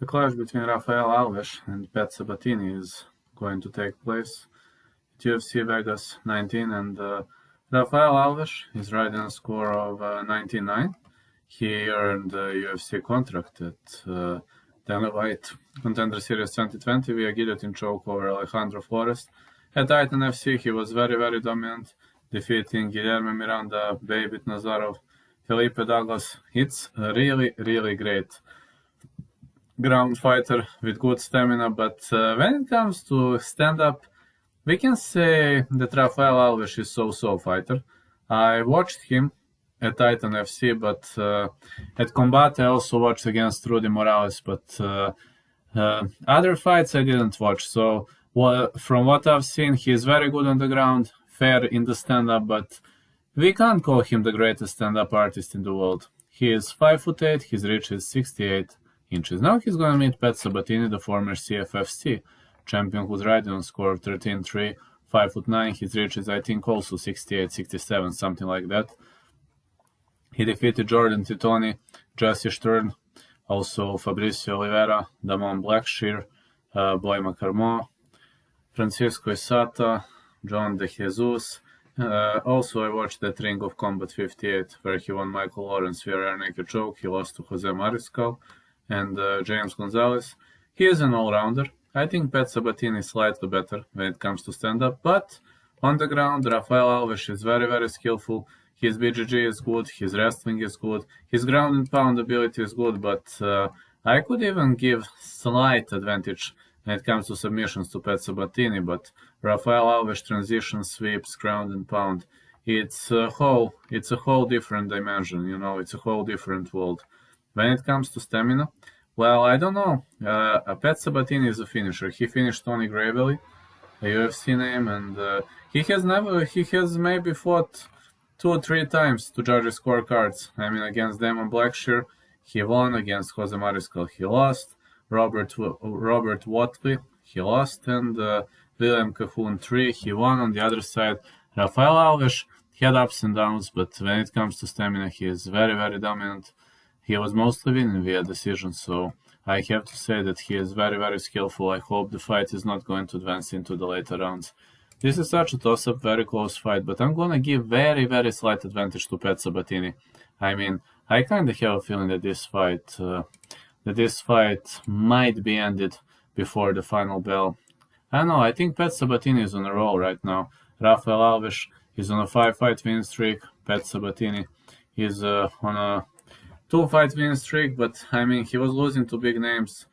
The clash between Rafael Alves and Pat Sabatini is going to take place at UFC Vegas 19, and Rafael Alves is riding a score of 19-9. He earned a UFC contract at Dana White Contender Series 2020 via guillotine choke over Alejandro Flores. At Titan FC, he was very dominant, defeating Guilherme Miranda, Babit Nazarov, Felipe Douglas. It's a really great ground fighter with good stamina, but when it comes to stand-up, we can say that Rafael Alves is so-so fighter. I watched him at Titan FC, but at Combate I also watched against Rudy Morales, but other fights I didn't watch. So from what I've seen, he is very good on the ground, fair in the stand-up, but we can't call him the greatest stand-up artist in the world. He is 5'8", his reach is 68 inches. Now he's going to meet Pat Sabatini, the former CFFC champion, who's riding on score of 13-3, 5'9". His reach is, I think, also 68, 67, something like that. He defeated Jordan Titoni, Jesse Stern, also Fabricio Oliveira, Damon Blackshear, Boy Macarmo, Francisco Isata, John De Jesus. Also, I watched that Ring of Combat 58, where he won Michael Lawrence via rear naked choke. He lost to Jose Mariscal and James Gonzalez. He is an all-rounder. I think Pat Sabatini is slightly better when it comes to stand-up, but on the ground, Rafael Alves is very skillful. His BJJ is good, his wrestling is good, his ground and pound ability is good, but I could even give slight advantage when it comes to submissions to Pat Sabatini, but Rafael Alves transition, sweeps, ground and pound, it's a whole different dimension, it's a whole different world. When it comes to stamina, well, I don't know. Pat Sabatini is a finisher. He finished Tony Gravely, a UFC name, and he has maybe fought 2 or 3 times to judges' scorecards. I mean, against Damon Blackshear, he won. Against Jose Mariscal, he lost. Robert Watley, he lost. And William Cahoon 3, he won. On the other side, Rafael Alves had ups and downs, but when it comes to stamina, he is very dominant. He was mostly winning via decision, so I have to say that he is very skillful. I hope the fight is not going to advance into the later rounds. This is such a toss-up, very close fight, but I'm gonna give very slight advantage to Pat Sabatini. I mean, I kind of have a feeling that this fight might be ended before the final bell. I don't know, I think Pat Sabatini is on a roll right now. Rafael Alves is on a 5-fight win streak. Pat Sabatini is on a 2-fight win streak, but I mean, he was losing to big names.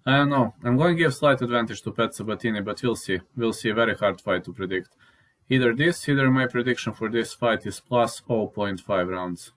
I don't know. I'm going to give slight advantage to Pat Sabatini, but we'll see. We'll see. A very hard fight to predict. Either my prediction for this fight is plus 0.5 rounds.